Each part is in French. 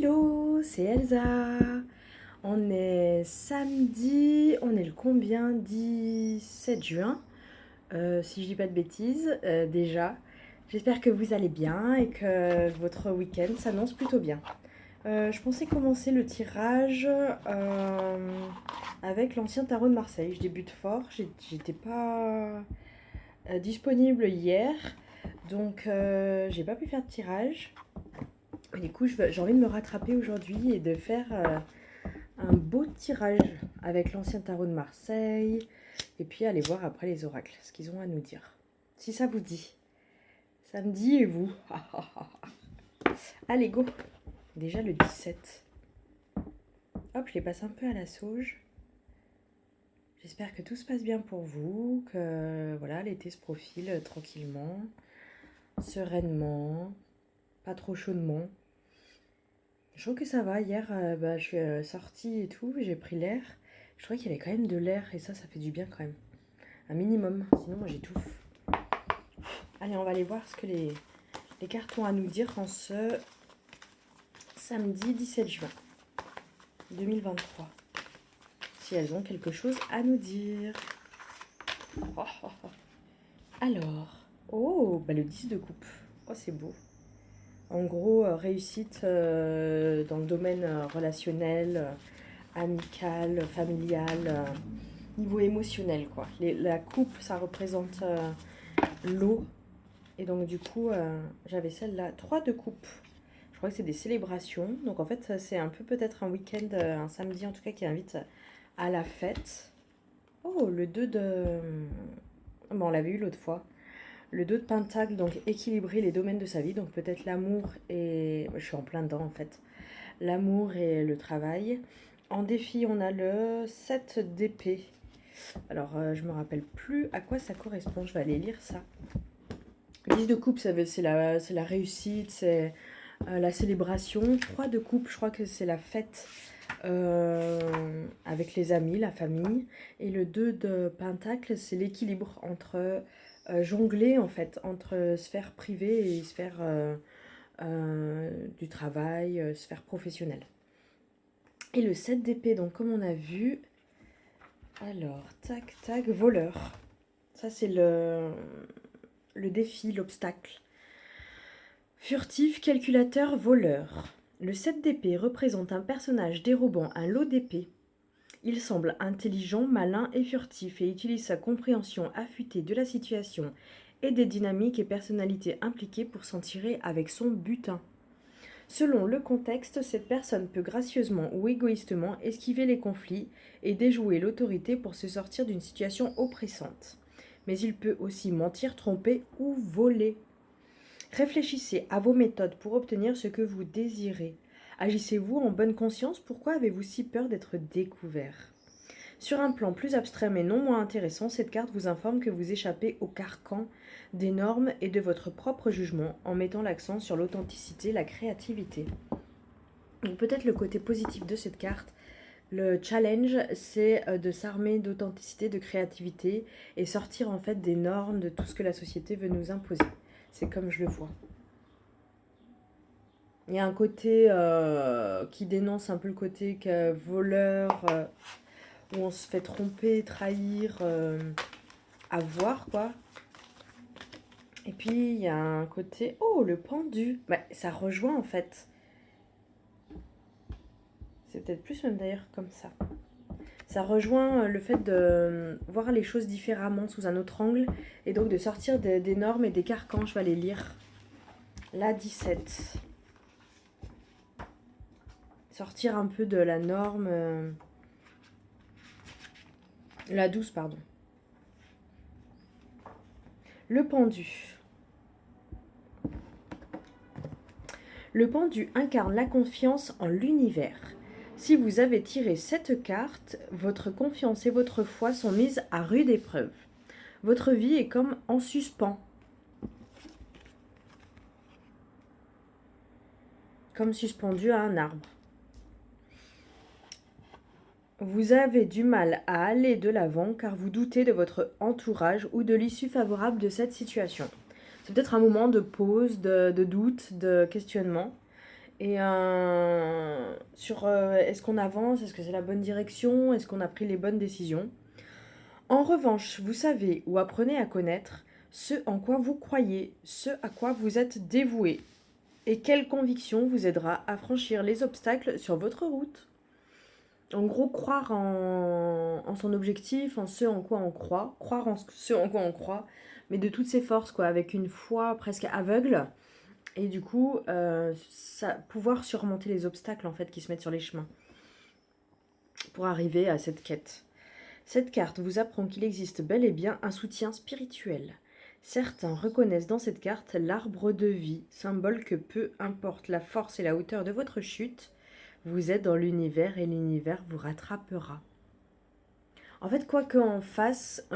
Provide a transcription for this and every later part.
Hello, c'est Elsa. On est samedi, on est le combien? 17 juin, si je dis pas de bêtises, déjà. J'espère que vous allez bien et que votre week-end s'annonce plutôt bien. Je pensais commencer le tirage avec l'ancien tarot de Marseille. Je débute fort, j'étais pas disponible hier, donc j'ai pas pu faire de tirage. Et du coup, j'ai envie de me rattraper aujourd'hui et de faire un beau tirage avec l'ancien tarot de Marseille. Et puis aller voir après les oracles, ce qu'ils ont à nous dire. Si ça vous dit. Ça me dit et vous. Allez, go. Déjà le 17. Hop, je les passe un peu à la sauge. J'espère que tout se passe bien pour vous. Que voilà, l'été se profile tranquillement. Sereinement. Pas trop chaudement. Je trouve que ça va. Hier, je suis sortie et tout, j'ai pris l'air. Je trouvais qu'il y avait quand même de l'air et ça fait du bien quand même. Un minimum, sinon moi j'étouffe. Allez, on va aller voir ce que les cartes ont à nous dire en ce samedi 17 juin 2023. Si elles ont quelque chose à nous dire. Alors, le 10 de coupe. Oh, c'est beau. En gros, réussite dans le domaine relationnel, amical, familial, niveau émotionnel, quoi. La coupe, ça représente l'eau. Et donc, du coup, j'avais celle-là. 3 de coupe. Je crois que c'est des célébrations. Donc, en fait, c'est un peu peut-être un week-end, un samedi en tout cas, qui invite à la fête. Oh, le 2 de... Bon, on l'avait eu l'autre fois. Le 2 de Pentacle, donc équilibrer les domaines de sa vie. Donc, peut-être l'amour et... Je suis en plein dedans, en fait. L'amour et le travail. En défi, on a le 7 d'épée. Alors, je me rappelle plus à quoi ça correspond. Je vais aller lire ça. 10 de coupe, c'est la réussite, c'est la célébration. 3 de coupe, je crois que c'est la fête avec les amis, la famille. Et le 2 de pentacle, c'est l'équilibre entre jongler, en fait, entre sphère privée et sphère du travail, sphère professionnelle. Et le 7 d'épée, donc comme on a vu, alors, tac, tac, voleur. Ça, c'est le défi, l'obstacle. Furtif, calculateur, voleur. Le 7 d'épée représente un personnage dérobant un lot d'épée. Il semble intelligent, malin et furtif et utilise sa compréhension affûtée de la situation et des dynamiques et personnalités impliquées pour s'en tirer avec son butin. Selon le contexte, cette personne peut gracieusement ou égoïstement esquiver les conflits et déjouer l'autorité pour se sortir d'une situation oppressante. Mais il peut aussi mentir, tromper ou voler. Réfléchissez à vos méthodes pour obtenir ce que vous désirez. Agissez-vous en bonne conscience? Pourquoi avez-vous si peur d'être découvert? Sur un plan plus abstrait mais non moins intéressant, cette carte vous informe que vous échappez au carcan des normes et de votre propre jugement en mettant l'accent sur l'authenticité, la créativité. Donc peut-être le côté positif de cette carte, le challenge, c'est de s'armer d'authenticité, de créativité et sortir en fait des normes, de tout ce que la société veut nous imposer. C'est comme je le vois. Il y a un côté qui dénonce un peu le côté voleur, où on se fait tromper, trahir, avoir, quoi. Et puis, il y a un côté... Oh, le pendu. Ça rejoint, en fait. C'est peut-être plus même d'ailleurs comme ça. Ça rejoint le fait de voir les choses différemment, sous un autre angle. Et donc de sortir des normes et des carcans. Je vais aller lire la 17. Sortir un peu de la norme... La 12, pardon. Le pendu. Le pendu incarne la confiance en l'univers. Si vous avez tiré cette carte, votre confiance et votre foi sont mises à rude épreuve. Votre vie est comme en suspens. Comme suspendu à un arbre. Vous avez du mal à aller de l'avant car vous doutez de votre entourage ou de l'issue favorable de cette situation. C'est peut-être un moment de pause, de doute, de questionnement. Et sur est-ce qu'on avance, est-ce que c'est la bonne direction, est-ce qu'on a pris les bonnes décisions. En revanche, vous savez ou apprenez à connaître ce en quoi vous croyez, ce à quoi vous êtes dévoué, et quelle conviction vous aidera à franchir les obstacles sur votre route. En gros, croire en son objectif, en ce en quoi on croit, croire en ce en quoi on croit, mais de toutes ses forces, quoi, avec une foi presque aveugle, et du coup, pouvoir surmonter les obstacles en fait qui se mettent sur les chemins pour arriver à cette quête. Cette carte vous apprend qu'il existe bel et bien un soutien spirituel. Certains reconnaissent dans cette carte l'arbre de vie, symbole que peu importe la force et la hauteur de votre chute, vous êtes dans l'univers et l'univers vous rattrapera. En fait, quoi qu'on fasse,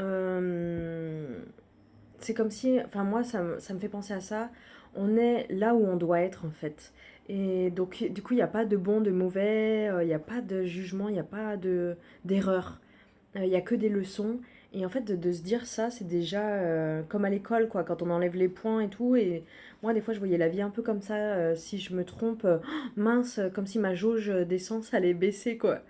c'est comme si, enfin moi ça me fait penser à ça, on est là où on doit être en fait. Et donc du coup il n'y a pas de bon, de mauvais, il n'y a pas de jugement, il n'y a pas d'erreur. Il y a que des leçons. Et en fait, de se dire ça, c'est déjà comme à l'école, quoi, quand on enlève les points et tout. Et moi, des fois, je voyais la vie un peu comme ça. Si je me trompe, mince, comme si ma jauge d'essence allait baisser, quoi.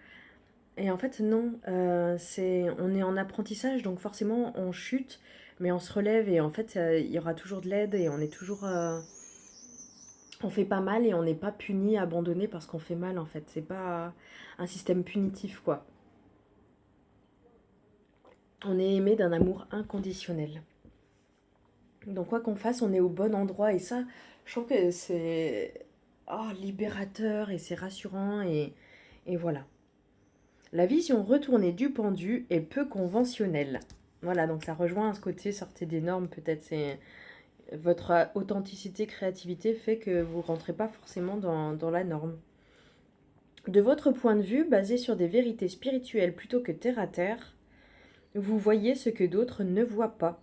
Et en fait, non. On est en apprentissage, donc forcément, on chute, mais on se relève. Et en fait, il y aura toujours de l'aide et on est toujours. On fait pas mal et on n'est pas puni, abandonné parce qu'on fait mal, en fait. C'est pas un système punitif, quoi. On est aimé d'un amour inconditionnel. Donc quoi qu'on fasse, on est au bon endroit et ça, je trouve que c'est libérateur et c'est rassurant et voilà. La vision retournée du pendu est peu conventionnelle. Voilà, donc ça rejoint ce côté sortez des normes, peut-être c'est votre authenticité, créativité fait que vous rentrez pas forcément dans la norme. De votre point de vue, basé sur des vérités spirituelles plutôt que terre à terre, vous voyez ce que d'autres ne voient pas.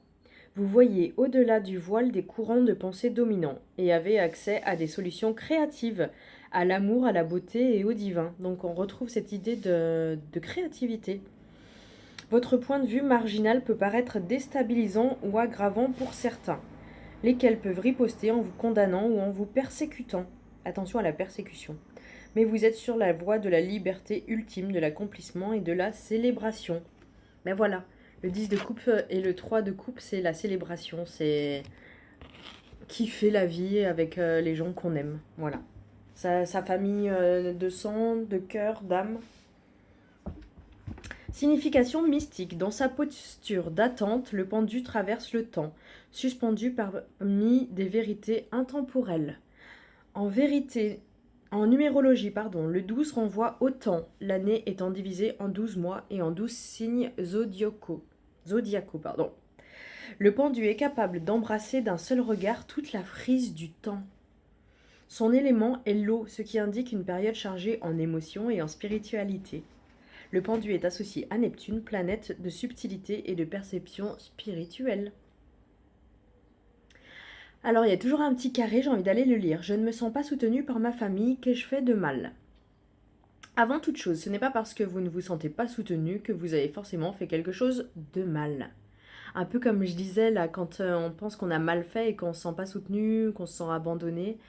Vous voyez au-delà du voile des courants de pensée dominants et avez accès à des solutions créatives, à l'amour, à la beauté et au divin. Donc on retrouve cette idée de créativité. Votre point de vue marginal peut paraître déstabilisant ou aggravant pour certains, lesquels peuvent riposter en vous condamnant ou en vous persécutant. Attention à la persécution. Mais vous êtes sur la voie de la liberté ultime, de l'accomplissement et de la célébration. Ben voilà, le 10 de coupe et le 3 de coupe, c'est la célébration, c'est kiffer la vie avec les gens qu'on aime. Voilà. Sa famille de sang, de cœur, d'âme. Signification mystique. Dans sa posture d'attente, le pendu traverse le temps, suspendu parmi des vérités intemporelles. En vérité, en numérologie, le 12 renvoie au temps, l'année étant divisée en 12 mois et en 12 signes zodiacaux. Le pendu est capable d'embrasser d'un seul regard toute la frise du temps. Son élément est l'eau, ce qui indique une période chargée en émotions et en spiritualité. Le pendu est associé à Neptune, planète de subtilité et de perception spirituelle. Alors il y a toujours un petit carré, j'ai envie d'aller le lire. Je ne me sens pas soutenue par ma famille, qu'ai-je fait de mal ? Avant toute chose, ce n'est pas parce que vous ne vous sentez pas soutenu que vous avez forcément fait quelque chose de mal. Un peu comme je disais là, quand on pense qu'on a mal fait et qu'on ne se sent pas soutenu, qu'on se sent abandonné,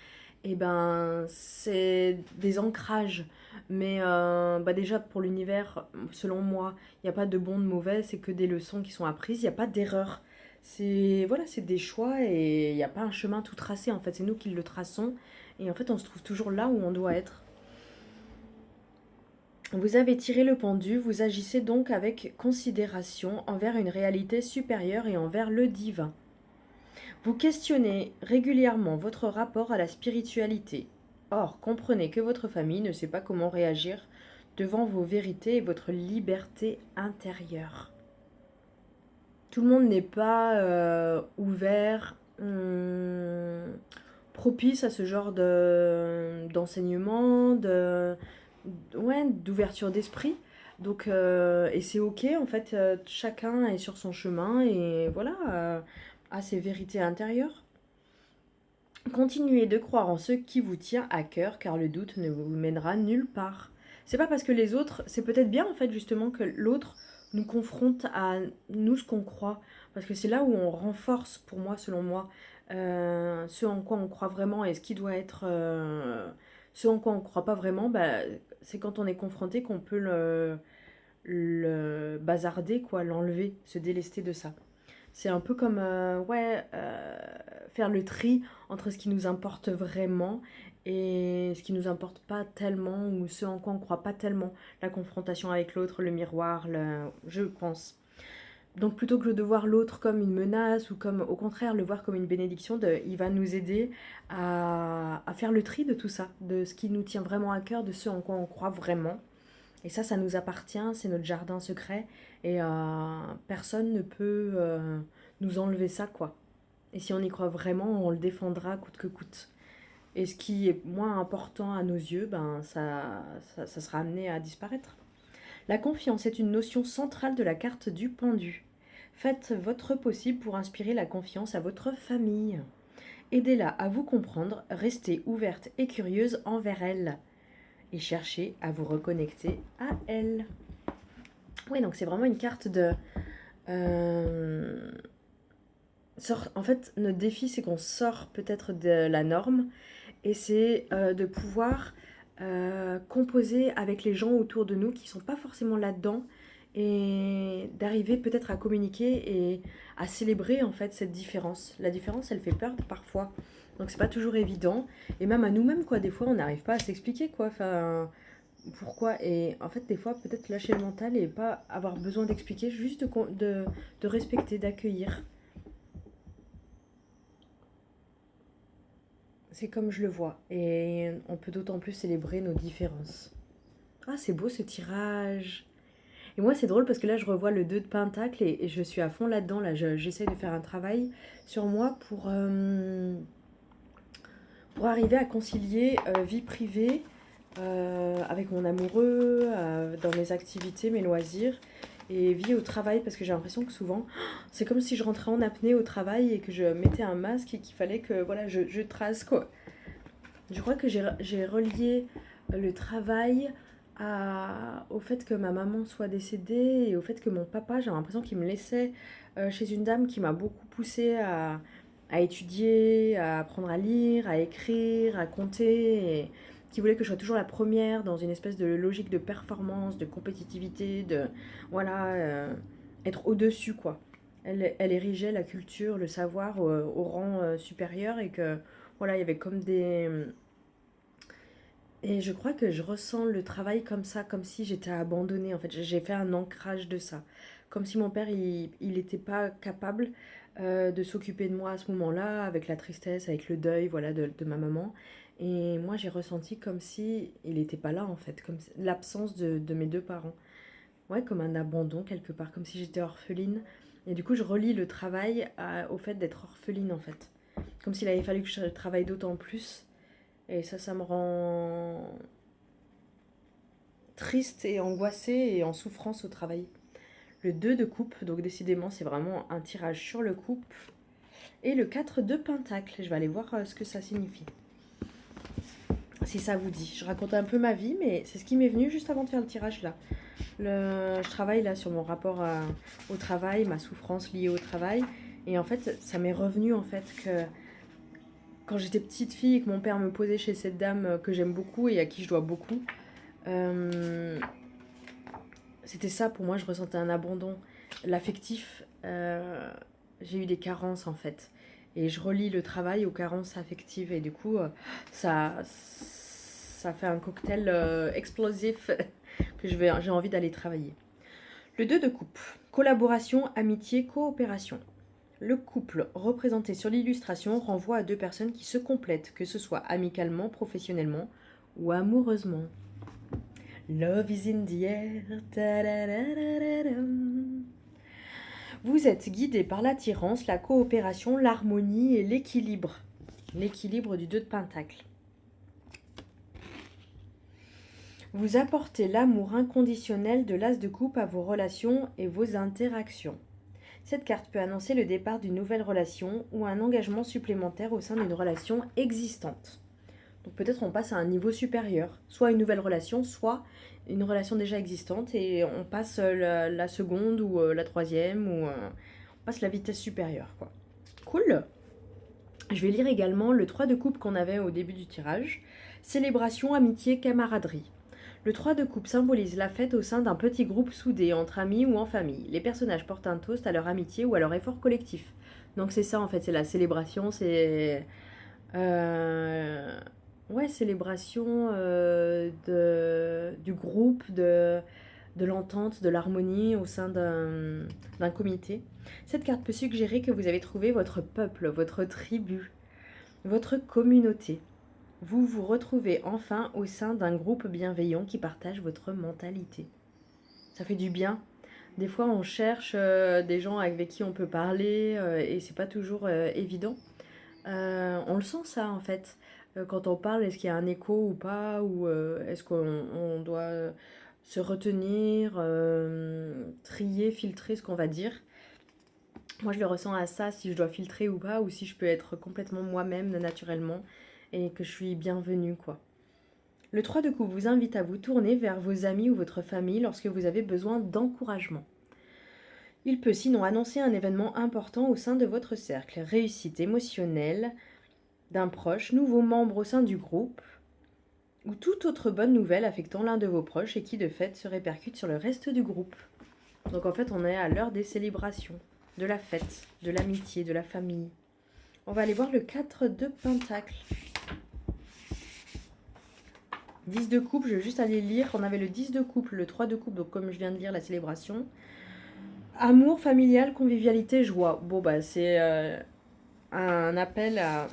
eh ben c'est des ancrages. Mais déjà pour l'univers, selon moi, il n'y a pas de bon, de mauvais, c'est que des leçons qui sont apprises, il n'y a pas d'erreur. C'est des choix et il n'y a pas un chemin tout tracé en fait, c'est nous qui le traçons et en fait on se trouve toujours là où on doit être. Vous avez tiré le pendu, vous agissez donc avec considération envers une réalité supérieure et envers le divin. Vous questionnez régulièrement votre rapport à la spiritualité. Or, comprenez que votre famille ne sait pas comment réagir devant vos vérités et votre liberté intérieure. Tout le monde n'est pas ouvert, propice à ce genre d'enseignement, d'ouverture d'esprit. Donc, et c'est ok, en fait, chacun est sur son chemin et voilà, a ses vérités intérieures. Continuez de croire en ce qui vous tient à cœur, car le doute ne vous mènera nulle part. C'est pas parce que les autres, c'est peut-être bien en fait justement que l'autre nous confronte à nous ce qu'on croit, parce que c'est là où on renforce, pour moi, selon moi, ce en quoi on croit vraiment et ce qui doit être Ce en quoi on ne croit pas vraiment, bah, c'est quand on est confronté qu'on peut le bazarder, quoi, l'enlever, se délester de ça. C'est un peu comme faire le tri entre ce qui nous importe vraiment et ce qui nous importe pas tellement ou ce en quoi on croit pas tellement. La confrontation avec l'autre, le miroir, je pense. Donc plutôt que de voir l'autre comme une menace ou comme au contraire le voir comme une bénédiction, il va nous aider à faire le tri de tout ça, de ce qui nous tient vraiment à cœur, de ce en quoi on croit vraiment. Et ça nous appartient, c'est notre jardin secret et personne ne peut nous enlever ça, quoi. Et si on y croit vraiment, on le défendra coûte que coûte. Et ce qui est moins important à nos yeux, ben ça sera amené à disparaître. La confiance est une notion centrale de la carte du pendu. Faites votre possible pour inspirer la confiance à votre famille. Aidez-la à vous comprendre, restez ouverte et curieuse envers elle. Et cherchez à vous reconnecter à elle. Oui, donc c'est vraiment une carte de... En fait, notre défi, c'est qu'on sort peut-être de la norme et c'est de pouvoir composer avec les gens autour de nous qui ne sont pas forcément là-dedans et d'arriver peut-être à communiquer et à célébrer en fait cette différence. La différence, elle fait peur parfois, donc c'est pas toujours évident et même à nous-mêmes quoi. Des fois, on n'arrive pas à s'expliquer quoi. Enfin, pourquoi et en fait des fois peut-être lâcher le mental et pas avoir besoin d'expliquer, juste de respecter, d'accueillir. C'est comme je le vois. Et on peut d'autant plus célébrer nos différences. Ah, c'est beau ce tirage. Et moi, c'est drôle parce que là, je revois le 2 de Pentacle et je suis à fond là-dedans. Là, j'essaie de faire un travail sur moi pour arriver à concilier vie privée avec mon amoureux, dans mes activités, mes loisirs et vie au travail parce que j'ai l'impression que souvent c'est comme si je rentrais en apnée au travail et que je mettais un masque et qu'il fallait que voilà je trace quoi. Je crois que j'ai relié le travail au fait que ma maman soit décédée et au fait que mon papa, j'ai l'impression qu'il me laissait chez une dame qui m'a beaucoup poussée à étudier, à apprendre à lire, à écrire, à compter, et qui voulait que je sois toujours la première dans une espèce de logique de performance, de compétitivité, de voilà, être au-dessus quoi. Elle érigeait la culture, le savoir au rang supérieur et que voilà, il y avait comme des... Et je crois que je ressens le travail comme ça, comme si j'étais abandonnée. En fait, j'ai fait un ancrage de ça. Comme si mon père, il n'était pas capable de s'occuper de moi à ce moment-là, avec la tristesse, avec le deuil, voilà, de ma maman. Et moi, j'ai ressenti comme si il n'était pas là, en fait, comme l'absence de mes deux parents. Ouais, comme un abandon quelque part, comme si j'étais orpheline. Et du coup, je relie le travail au fait d'être orpheline, en fait. Comme s'il avait fallu que je travaille d'autant plus. Et ça me rend triste et angoissée et en souffrance au travail. Le 2 de coupe, donc décidément c'est vraiment un tirage sur le couple. Et le 4 de pentacle, je vais aller voir ce que ça signifie. Si ça vous dit. Je raconte un peu ma vie, mais c'est ce qui m'est venu juste avant de faire le tirage là. Je travaille là sur mon rapport au travail, ma souffrance liée au travail. Et en fait, ça m'est revenu en fait que quand j'étais petite fille et que mon père me posait chez cette dame que j'aime beaucoup et à qui je dois beaucoup, c'était ça pour moi, je ressentais un abandon. L'affectif, j'ai eu des carences en fait. Et je relie le travail aux carences affectives. Et du coup, ça fait un cocktail explosif que j'ai envie d'aller travailler. Le 2 de coupe. Collaboration, amitié, coopération. Le couple représenté sur l'illustration renvoie à deux personnes qui se complètent, que ce soit amicalement, professionnellement ou amoureusement. Love is in the air. Vous êtes guidé par l'attirance, la coopération, l'harmonie et l'équilibre. L'équilibre du 2 de Pentacle. Vous apportez l'amour inconditionnel de l'as de coupe à vos relations et vos interactions. Cette carte peut annoncer le départ d'une nouvelle relation ou un engagement supplémentaire au sein d'une relation existante. Donc peut-être on passe à un niveau supérieur, soit une nouvelle relation, soit une relation déjà existante et on passe la seconde ou la troisième ou on passe la vitesse supérieure quoi. Cool. Je vais lire également le 3 de coupe qu'on avait au début du tirage. Célébration, amitié, camaraderie. Le 3 de coupe symbolise la fête au sein d'un petit groupe soudé, entre amis ou en famille. Les personnages portent un toast à leur amitié ou à leur effort collectif. Donc c'est ça en fait, c'est la célébration, c'est... ouais, célébration du groupe, de l'entente, de l'harmonie au sein d'un comité. Cette carte peut suggérer que vous avez trouvé votre peuple, votre tribu, votre communauté. Vous vous retrouvez enfin au sein d'un groupe bienveillant qui partage votre mentalité. Ça fait du bien. Des fois, on cherche des gens avec qui on peut parler et c'est pas toujours évident. On le sent ça en fait. Quand on parle, est-ce qu'il y a un écho ou pas, ou est-ce qu'on doit se retenir, trier, filtrer ce qu'on va dire. Moi, je le ressens à ça, si je dois filtrer ou pas, ou si je peux être complètement moi-même, naturellement, et que je suis bienvenue, quoi. Le 3 de coupe vous invite à vous tourner vers vos amis ou votre famille lorsque vous avez besoin d'encouragement. Il peut sinon annoncer un événement important au sein de votre cercle, réussite émotionnelle d'un proche, nouveau membre au sein du groupe, ou toute autre bonne nouvelle affectant l'un de vos proches et qui de fait se répercute sur le reste du groupe. Donc en fait on est à l'heure des célébrations, de la fête, de l'amitié, de la famille. On va aller voir le 4 de Pentacle. 10 de coupe, je vais juste aller lire. On avait le 10 de coupe, le 3 de coupe, donc comme je viens de lire la célébration. Amour, familial, convivialité, joie. Bon bah c'est un appel à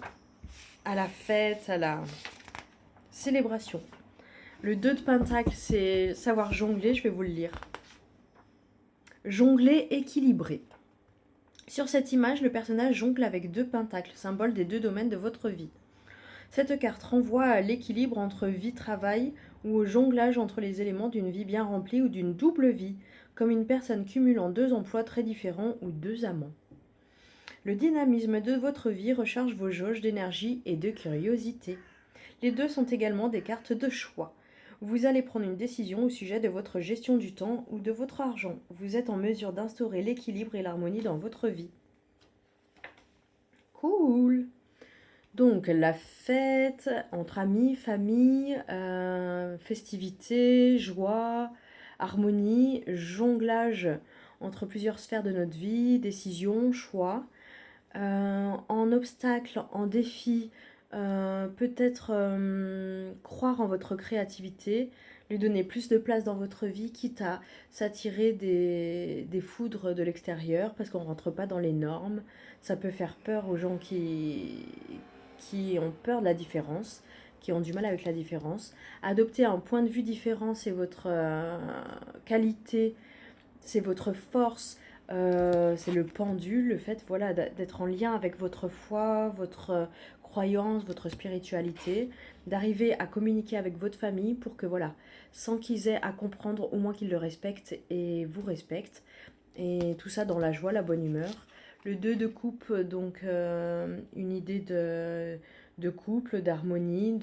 la fête, à la célébration. Le 2 de Pentacle, c'est savoir jongler, je vais vous le lire. Jongler équilibré. Sur cette image, le personnage jongle avec 2 pentacles, symbole des 2 domaines de votre vie. Cette carte renvoie à l'équilibre entre vie-travail ou au jonglage entre les éléments d'une vie bien remplie ou d'une double vie, comme une personne cumulant 2 emplois très différents ou 2 amants. Le dynamisme de votre vie recharge vos jauges d'énergie et de curiosité. Les 2 sont également des cartes de choix. Vous allez prendre une décision au sujet de votre gestion du temps ou de votre argent. Vous êtes en mesure d'instaurer l'équilibre et l'harmonie dans votre vie. Cool! Donc la fête entre amis, famille, festivités, joie, harmonie, jonglage entre plusieurs sphères de notre vie, décision, choix. En obstacle, en défi, peut-être croire en votre créativité, lui donner plus de place dans votre vie, quitte à s'attirer des foudres de l'extérieur, parce qu'on ne rentre pas dans les normes. Ça peut faire peur aux gens qui ont peur de la différence, qui ont du mal avec la différence. Adopter un point de vue différent, c'est votre qualité, c'est votre force, c'est le pendule, le fait voilà, d'être en lien avec votre foi, votre croyance, votre spiritualité, d'arriver à communiquer avec votre famille pour que voilà, sans qu'ils aient à comprendre, au moins qu'ils le respectent et vous respectent. Et tout ça dans la joie, la bonne humeur. Le 2 de coupe, donc une idée de couple, d'harmonie,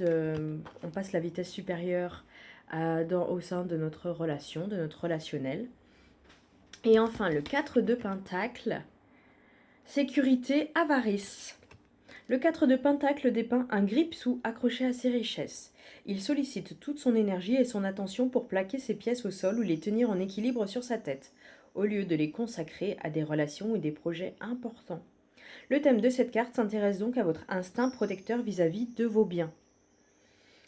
on passe la vitesse supérieure au sein de notre relation, de notre relationnel. Et enfin, le 4 de Pentacle, sécurité, avarice. Le 4 de Pentacle dépeint un grippe-sous accroché à ses richesses. Il sollicite toute son énergie et son attention pour plaquer ses pièces au sol ou les tenir en équilibre sur sa tête, au lieu de les consacrer à des relations ou des projets importants. Le thème de cette carte s'intéresse donc à votre instinct protecteur vis-à-vis de vos biens.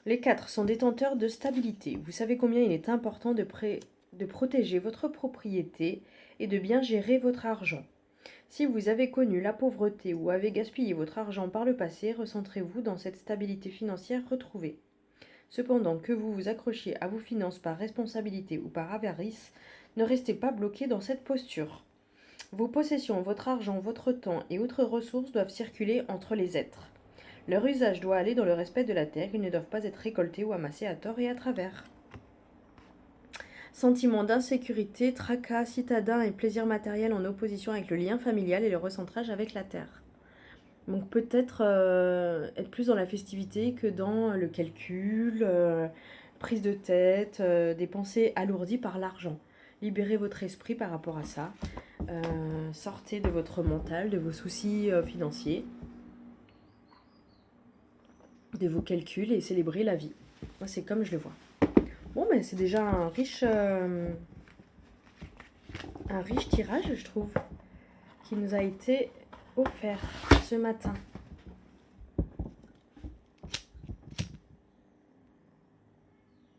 Les 4 sont détenteurs de stabilité. Vous savez combien il est important de protéger votre propriété et de bien gérer votre argent. Si vous avez connu la pauvreté ou avez gaspillé votre argent par le passé, recentrez-vous dans cette stabilité financière retrouvée. Cependant, que vous vous accrochiez à vos finances par responsabilité ou par avarice, ne restez pas bloqué dans cette posture. Vos possessions, votre argent, votre temps et autres ressources doivent circuler entre les êtres. Leur usage doit aller dans le respect de la terre, ils ne doivent pas être récoltés ou amassés à tort et à travers. Sentiment d'insécurité, tracas, citadin et plaisir matériel en opposition avec le lien familial et le recentrage avec la terre. Donc peut-être être plus dans la festivité que dans le calcul, prise de tête, des pensées alourdies par l'argent. Libérez votre esprit par rapport à ça. Sortez de votre mental, de vos soucis financiers. de vos calculs et célébrer la vie. Moi, c'est comme je le vois. Bon, mais c'est déjà un riche tirage, je trouve, qui nous a été offert ce matin.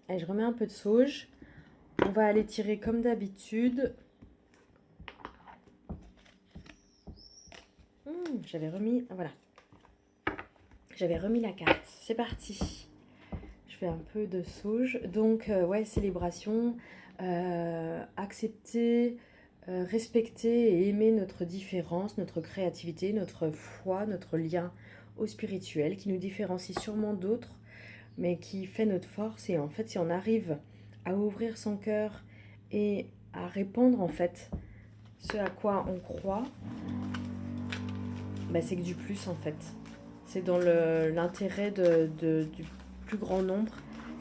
Allez, je remets un peu de sauge. On va aller tirer comme d'habitude. J'avais remis... Voilà. J'avais remis la carte. C'est parti. Je fais un peu de sauge. Donc, ouais, célébration. Accepter, respecter et aimer notre différence, notre créativité, notre foi, notre lien au spirituel qui nous différencie sûrement d'autres, mais qui fait notre force. Et en fait, si on arrive à ouvrir son cœur et à répandre en fait ce à quoi on croit, bah, c'est que du plus en fait. C'est dans l'intérêt du plus grand nombre,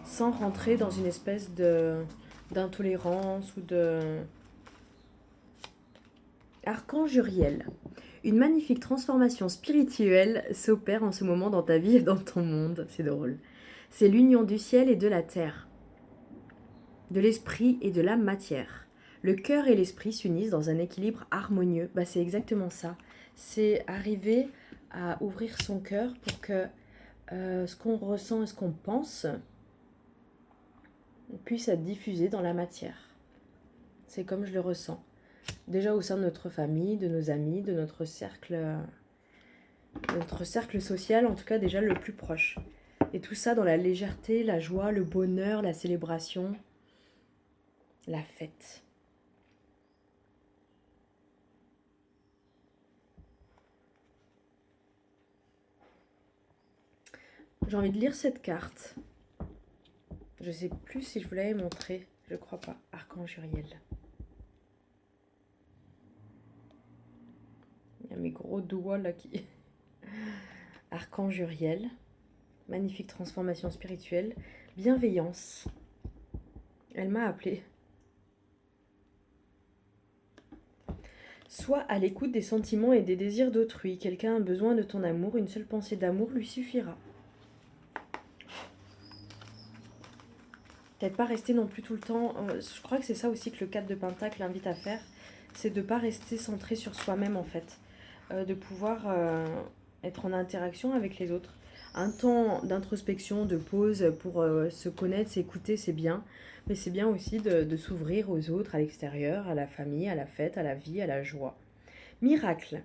sans rentrer dans une espèce d'intolérance ou de... Archange Uriel. Une magnifique transformation spirituelle s'opère en ce moment dans ta vie et dans ton monde. C'est drôle. C'est l'union du ciel et de la terre, de l'esprit et de la matière. Le cœur et l'esprit s'unissent dans un équilibre harmonieux. Bah, c'est exactement ça. C'est arriver à ouvrir son cœur pour que ce qu'on ressent et ce qu'on pense puisse être diffusé dans la matière. C'est comme je le ressens. Déjà au sein de notre famille, de nos amis, de notre cercle social, en tout cas déjà le plus proche. Et tout ça dans la légèreté, la joie, le bonheur, la célébration, la fête. J'ai envie de lire cette carte. Je sais plus si je vous l'avais montré. Je crois pas. Archange Uriel. Il y a mes gros doigts là qui... Archange Uriel. Magnifique transformation spirituelle. Bienveillance. Elle m'a appelée. Sois à l'écoute des sentiments et des désirs d'autrui. Quelqu'un a besoin de ton amour. Une seule pensée d'amour lui suffira. Peut-être pas rester non plus tout le temps... je crois que c'est ça aussi que le 4 de Pentacle invite à faire. C'est de ne pas rester centré sur soi-même en fait. De pouvoir être en interaction avec les autres. Un temps d'introspection, de pause pour se connaître, s'écouter, c'est bien. Mais c'est bien aussi de s'ouvrir aux autres, à l'extérieur, à la famille, à la fête, à la vie, à la joie. Miracle.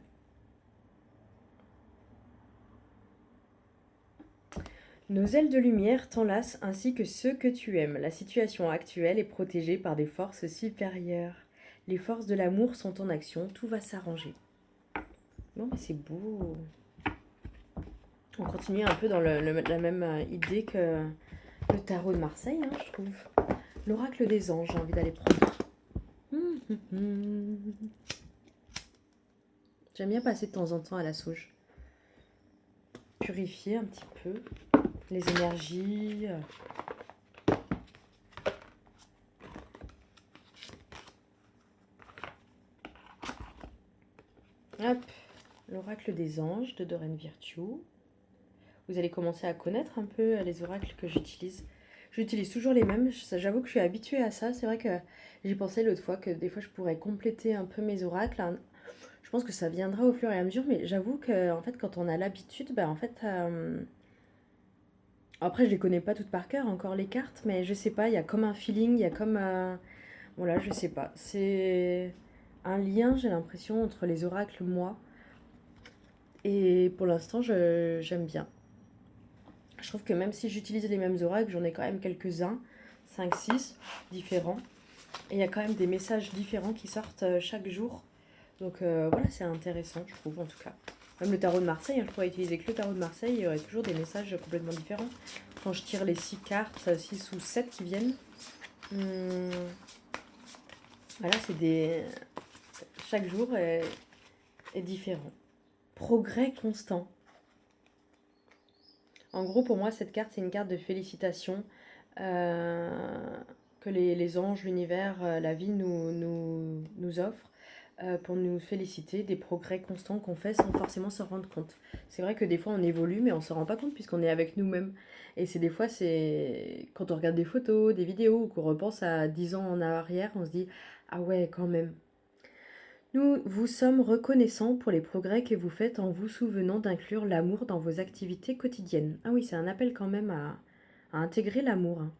Nos ailes de lumière t'enlacent ainsi que ceux que tu aimes. La situation actuelle est protégée par des forces supérieures. Les forces de l'amour sont en action, tout va s'arranger. Bon, mais c'est beau. On continue un peu dans la même idée que le tarot de Marseille, hein, je trouve. L'oracle des anges, j'ai envie d'aller prendre. J'aime bien passer de temps en temps à la sauge. Purifier un petit peu les énergies. Hop, l'oracle des anges de Doreen Virtue. Vous allez commencer à connaître un peu les oracles que j'utilise. J'utilise toujours les mêmes. J'avoue que je suis habituée à ça. C'est vrai que j'ai pensé l'autre fois que des fois je pourrais compléter un peu mes oracles. Je pense que ça viendra au fur et à mesure, mais j'avoue que en fait, quand on a l'habitude, bah en fait, après je les connais pas toutes par cœur encore les cartes, mais je sais pas, il y a comme un feeling, il y a comme voilà, je sais pas, c'est un lien, j'ai l'impression, entre les oracles moi, et pour l'instant j'aime bien. Je trouve que même si j'utilise les mêmes oracles, j'en ai quand même quelques-uns, 5 6 différents, et il y a quand même des messages différents qui sortent chaque jour. Donc voilà, c'est intéressant, je trouve, en tout cas. Même le tarot de Marseille, hein, je pourrais utiliser que le tarot de Marseille, il y aurait toujours des messages complètement différents. Quand je tire les 6 cartes, 6 ou 7 qui viennent, voilà, c'est des... Chaque jour est différent. Progrès constant. En gros, pour moi, cette carte, c'est une carte de félicitations que les anges, l'univers, la vie nous offrent. pour nous féliciter des progrès constants qu'on fait sans forcément s'en rendre compte. C'est vrai que des fois on évolue mais on se rend pas compte puisqu'on est avec nous-mêmes. Et c'est des fois, c'est quand on regarde des photos, des vidéos ou qu'on repense à 10 ans en arrière, on se dit ah ouais quand même. Nous vous sommes reconnaissants pour les progrès que vous faites en vous souvenant d'inclure l'amour dans vos activités quotidiennes. Ah oui, c'est un appel quand même à intégrer l'amour, hein.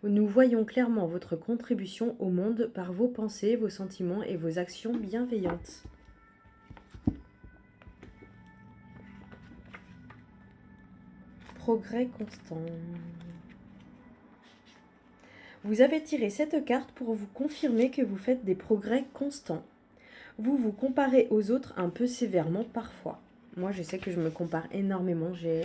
Nous voyons clairement votre contribution au monde par vos pensées, vos sentiments et vos actions bienveillantes. Progrès constant. Vous avez tiré cette carte pour vous confirmer que vous faites des progrès constants. Vous vous comparez aux autres un peu sévèrement parfois. Moi, je sais que je me compare énormément. J'ai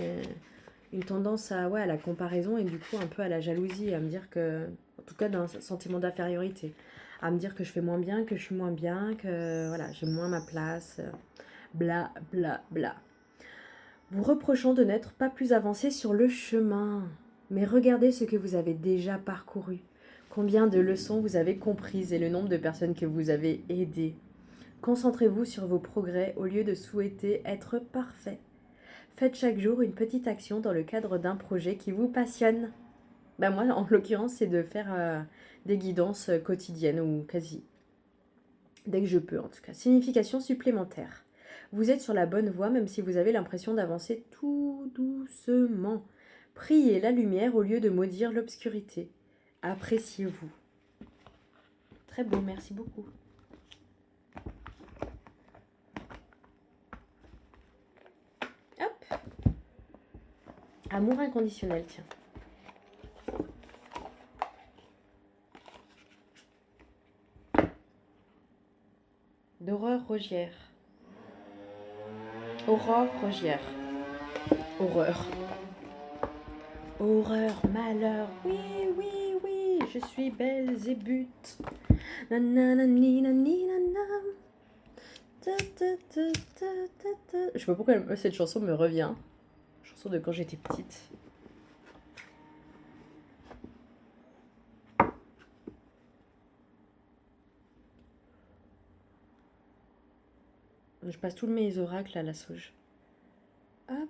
une tendance à la comparaison et du coup un peu à la jalousie, à me dire que, en tout cas d'un sentiment d'infériorité, à me dire que je fais moins bien, que je suis moins bien, que voilà, j'ai moins ma place, bla bla bla. Vous reprochant de n'être pas plus avancé sur le chemin. Mais regardez ce que vous avez déjà parcouru. Combien de leçons vous avez comprises et le nombre de personnes que vous avez aidées. Concentrez-vous sur vos progrès au lieu de souhaiter être parfait. Faites chaque jour une petite action dans le cadre d'un projet qui vous passionne. Ben moi, en l'occurrence, c'est de faire des guidances quotidiennes ou quasi. Dès que je peux, en tout cas. Signification supplémentaire. Vous êtes sur la bonne voie même si vous avez l'impression d'avancer tout doucement. Priez la lumière au lieu de maudire l'obscurité. Appréciez-vous. Très beau, merci beaucoup. Hop. Amour inconditionnel, tiens. D'horreur Rogière. Aurore Rogière. Horreur. Horreur, malheur, oui, oui, oui, je suis Belzébuth. Nananani, nanana. Ta, ta, ta, ta, ta, ta. Je sais pas pourquoi cette chanson me revient. Chanson de quand j'étais petite. Je passe tous mes oracles à la sauge. Hop.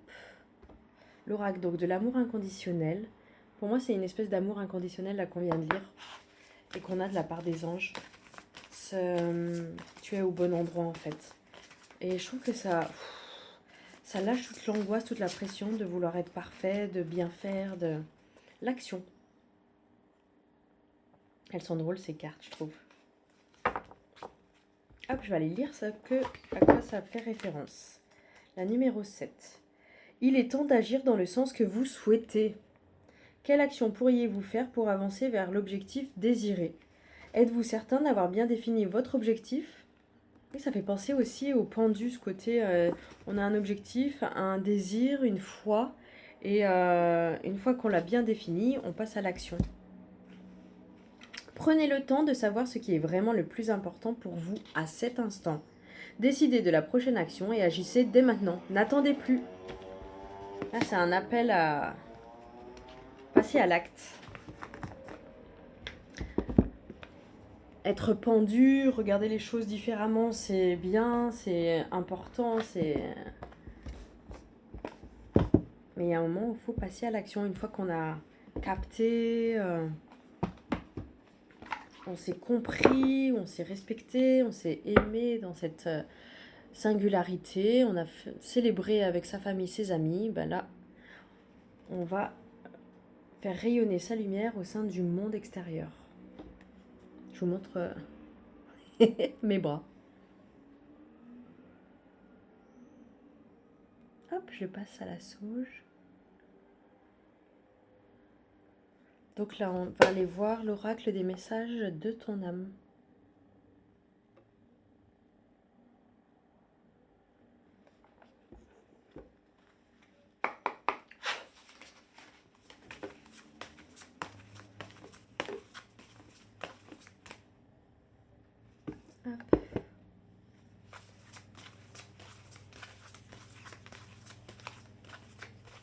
L'oracle donc de l'amour inconditionnel. Pour moi, c'est une espèce d'amour inconditionnel là qu'on vient de lire et qu'on a de la part des anges. Tu es au bon endroit en fait. Et je trouve que ça lâche toute l'angoisse, toute la pression de vouloir être parfait, de bien faire, de l'action. Elles sont drôles ces cartes, je trouve. Hop, je vais aller lire ça, à quoi ça fait référence. La numéro 7. Il est temps d'agir dans le sens que vous souhaitez. Quelle action pourriez-vous faire pour avancer vers l'objectif désiré? Êtes-vous certain d'avoir bien défini votre objectif? Et ça fait penser aussi au pendu, ce côté, on a un objectif, un désir, une foi, et une fois qu'on l'a bien défini, on passe à l'action. Prenez le temps de savoir ce qui est vraiment le plus important pour vous à cet instant. Décidez de la prochaine action et agissez dès maintenant. N'attendez plus. Là, c'est un appel à passer à l'acte. Être pendu, regarder les choses différemment, c'est bien, c'est important, c'est... Mais il y a un moment où il faut passer à l'action. Une fois qu'on a capté, on s'est compris, on s'est respecté, on s'est aimé dans cette singularité, on a célébré avec sa famille, ses amis, ben là, on va faire rayonner sa lumière au sein du monde extérieur. Je vous montre mes bras. Hop, je passe à la sauge. Donc là, on va aller voir l'oracle des messages de ton âme. Hop.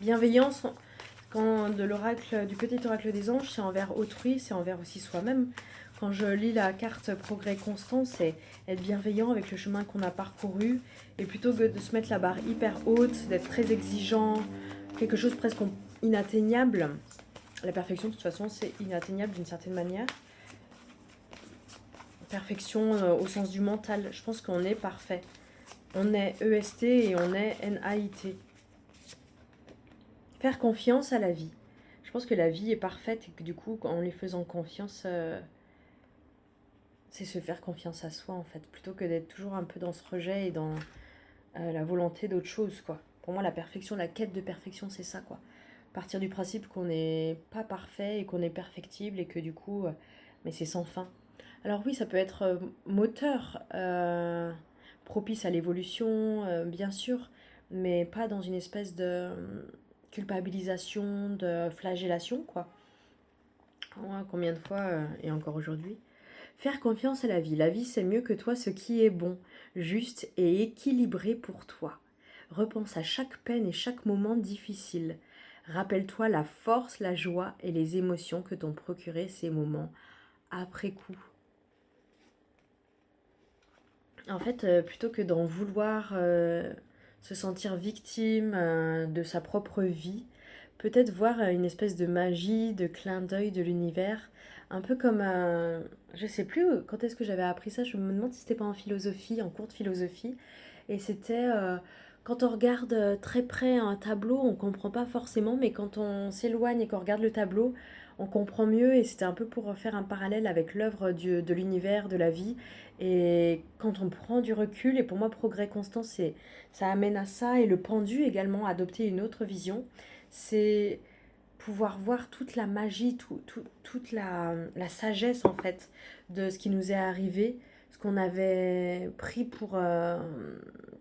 Bienveillance, quand de l'oracle, du petit oracle des anges, c'est envers autrui, c'est envers aussi soi-même. Quand je lis la carte progrès constant, c'est être bienveillant avec le chemin qu'on a parcouru. Et plutôt que de se mettre la barre hyper haute, d'être très exigeant, quelque chose presque inatteignable. La perfection, de toute façon, c'est inatteignable d'une certaine manière. Perfection au sens du mental. Je pense qu'on est parfait. On est EST et on est NAIT. Faire confiance à la vie. Je pense que la vie est parfaite et que du coup, en lui faisant confiance, c'est se faire confiance à soi en fait, plutôt que d'être toujours un peu dans ce rejet et dans la volonté d'autre chose, quoi. Pour moi, la perfection, la quête de perfection, c'est ça, quoi. Partir du principe qu'on n'est pas parfait et qu'on est perfectible et que du coup, mais c'est sans fin. Alors oui, ça peut être moteur, propice à l'évolution, bien sûr, mais pas dans une espèce de culpabilisation, de flagellation, quoi. Ouais, combien de fois, et encore aujourd'hui. Faire confiance à la vie. La vie, c'est mieux que toi ce qui est bon, juste et équilibré pour toi. Repense à chaque peine et chaque moment difficile. Rappelle-toi la force, la joie et les émotions que t'ont procuré ces moments après coup. En fait, plutôt que d'en vouloir se sentir victime de sa propre vie, peut-être voir une espèce de magie, de clin d'œil de l'univers, un peu comme je sais plus quand est-ce que j'avais appris ça, je me demande si c'était pas en philosophie, en cours de philosophie, et c'était quand on regarde très près un tableau, on comprend pas forcément, mais quand on s'éloigne et qu'on regarde le tableau, on comprend mieux, et c'était un peu pour faire un parallèle avec l'œuvre de l'univers, de la vie, et quand on prend du recul, et pour moi, progrès constant, ça amène à ça, et le pendu également, adopter une autre vision, c'est pouvoir voir toute la magie, toute la sagesse en fait de ce qui nous est arrivé, ce qu'on avait pris pour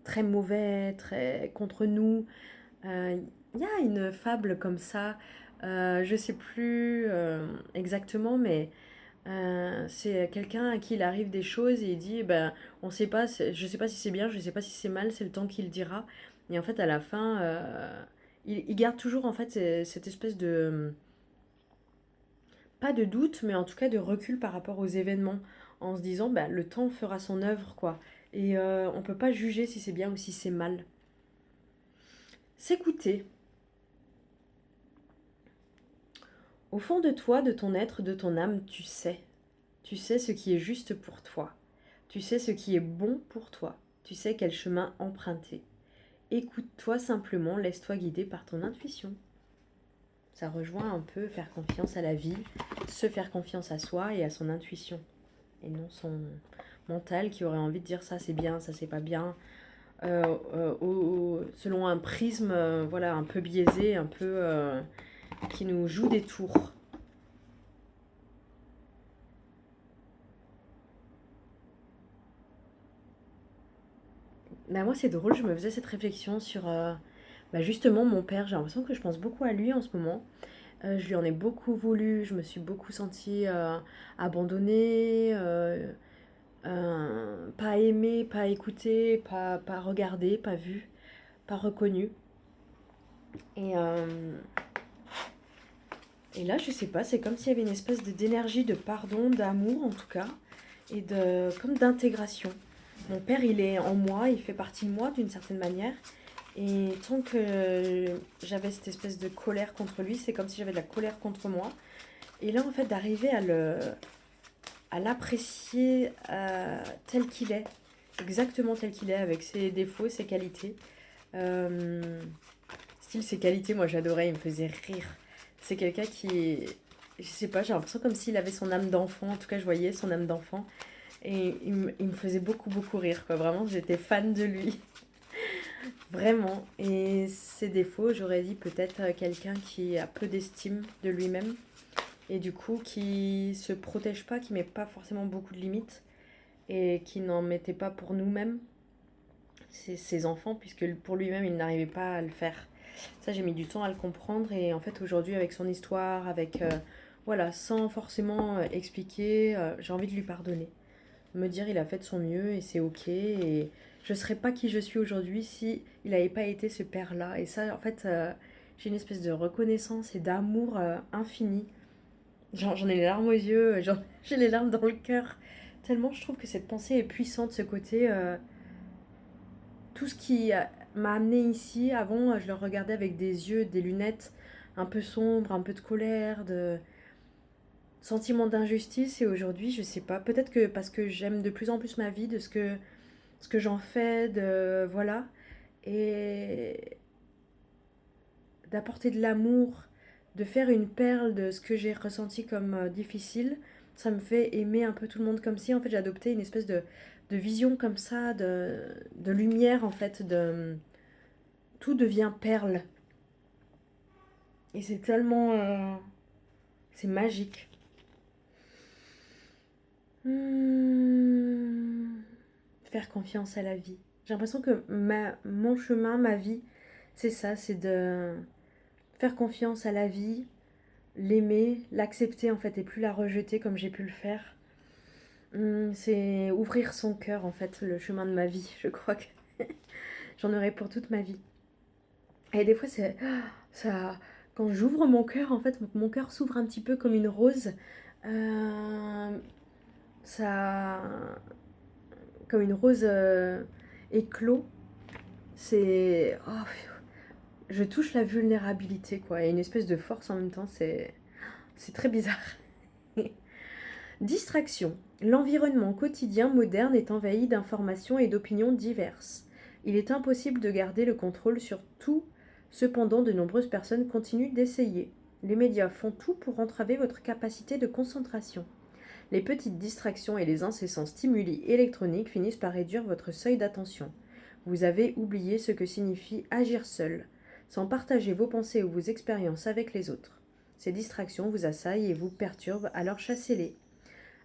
très mauvais, très contre nous. Il y a une fable comme ça, je sais plus exactement, mais c'est quelqu'un à qui il arrive des choses et il dit ben on sait pas, je sais pas si c'est bien, je sais pas si c'est mal, c'est le temps qui le dira. Et en fait à la fin il garde toujours en fait cette espèce de pas de doute mais en tout cas de recul par rapport aux événements en se disant ben le temps fera son œuvre quoi. Et on peut pas juger si c'est bien ou si c'est mal. S'écouter. Au fond de toi, de ton être, de ton âme, tu sais. Tu sais ce qui est juste pour toi. Tu sais ce qui est bon pour toi. Tu sais quel chemin emprunter. Écoute-toi simplement, laisse-toi guider par ton intuition. Ça rejoint un peu faire confiance à la vie, se faire confiance à soi et à son intuition. Et non son mental qui aurait envie de dire ça c'est bien, ça c'est pas bien. Selon un prisme voilà, un peu biaisé, un peu qui nous joue des tours. Bah moi c'est drôle, je me faisais cette réflexion sur bah justement mon père. J'ai l'impression que je pense beaucoup à lui en ce moment. Je lui en ai beaucoup voulu, je me suis beaucoup sentie abandonnée, pas aimée, pas écoutée, pas regardée, pas vue, pas reconnue. Et, et là je sais pas, c'est comme s'il y avait une espèce d'énergie de pardon, d'amour en tout cas, et de comme d'intégration. Mon père il est en moi, il fait partie de moi d'une certaine manière. Et tant que j'avais cette espèce de colère contre lui, c'est comme si j'avais de la colère contre moi. Et là, en fait, d'arriver à l'apprécier tel qu'il est, exactement tel qu'il est, avec ses défauts, ses qualités. Euh, Style, ses qualités, moi j'adorais, il me faisait rire. C'est quelqu'un qui, je sais pas, j'ai l'impression comme s'il avait son âme d'enfant, en tout cas je voyais son âme d'enfant. Et il me faisait beaucoup, beaucoup rire, quoi. Vraiment, j'étais fan de lui. Vraiment. Et ses défauts, j'aurais dit peut-être quelqu'un qui a peu d'estime de lui-même et du coup qui se protège pas, qui met pas forcément beaucoup de limites et qui n'en mettait pas pour nous-mêmes, ses enfants, puisque pour lui-même il n'arrivait pas à le faire. Ça, j'ai mis du temps à le comprendre et en fait aujourd'hui avec son histoire, avec voilà, sans forcément expliquer, j'ai envie de lui pardonner, me dire il a fait de son mieux et c'est ok et je serais pas qui je suis aujourd'hui si il n'avait pas été ce père là et ça en fait j'ai une espèce de reconnaissance et d'amour infini. J'en ai les larmes aux yeux, j'ai les larmes dans le cœur. Tellement je trouve que cette pensée est puissante, ce côté. Tout ce qui m'a amené ici, avant, je le regardais avec des yeux, des lunettes un peu sombres, un peu de colère, de sentiment d'injustice. Et aujourd'hui, je sais pas, peut-être que parce que j'aime de plus en plus ma vie, de ce que j'en fais, de voilà, et d'apporter de l'amour, de faire une perle de ce que j'ai ressenti comme difficile, ça me fait aimer un peu tout le monde comme si en fait j'ai adopté une espèce de vision comme ça, de lumière en fait, de tout devient perle. Et c'est tellement... c'est magique. Hmm. Faire confiance à la vie. J'ai l'impression que mon chemin, ma vie, c'est ça, c'est de faire confiance à la vie, l'aimer, l'accepter en fait et plus la rejeter comme j'ai pu le faire. C'est ouvrir son cœur en fait, le chemin de ma vie. Je crois que j'en aurai pour toute ma vie. Et des fois, c'est ça. Quand j'ouvre mon cœur, en fait, mon cœur s'ouvre un petit peu comme une rose. Euh, ça, comme une rose éclos. C'est, oh, je touche la vulnérabilité, quoi, et une espèce de force en même temps. C'est très bizarre. Distraction. L'environnement quotidien moderne est envahi d'informations et d'opinions diverses. Il est impossible de garder le contrôle sur tout. Cependant, de nombreuses personnes continuent d'essayer. Les médias font tout pour entraver votre capacité de concentration. Les petites distractions et les incessants stimuli électroniques finissent par réduire votre seuil d'attention. Vous avez oublié ce que signifie agir seul, sans partager vos pensées ou vos expériences avec les autres. Ces distractions vous assaillent et vous perturbent, alors chassez-les.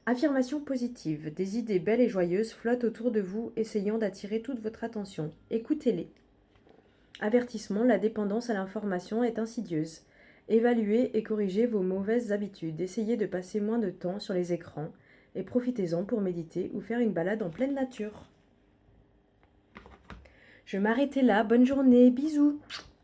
Affirmation positive. Des idées belles et joyeuses flottent autour de vous, essayant d'attirer toute votre attention. Écoutez-les. Avertissement. La dépendance à l'information est insidieuse. Évaluez et corrigez vos mauvaises habitudes. Essayez de passer moins de temps sur les écrans et profitez-en pour méditer ou faire une balade en pleine nature. Je vais m'arrêter là. Bonne journée. Bisous.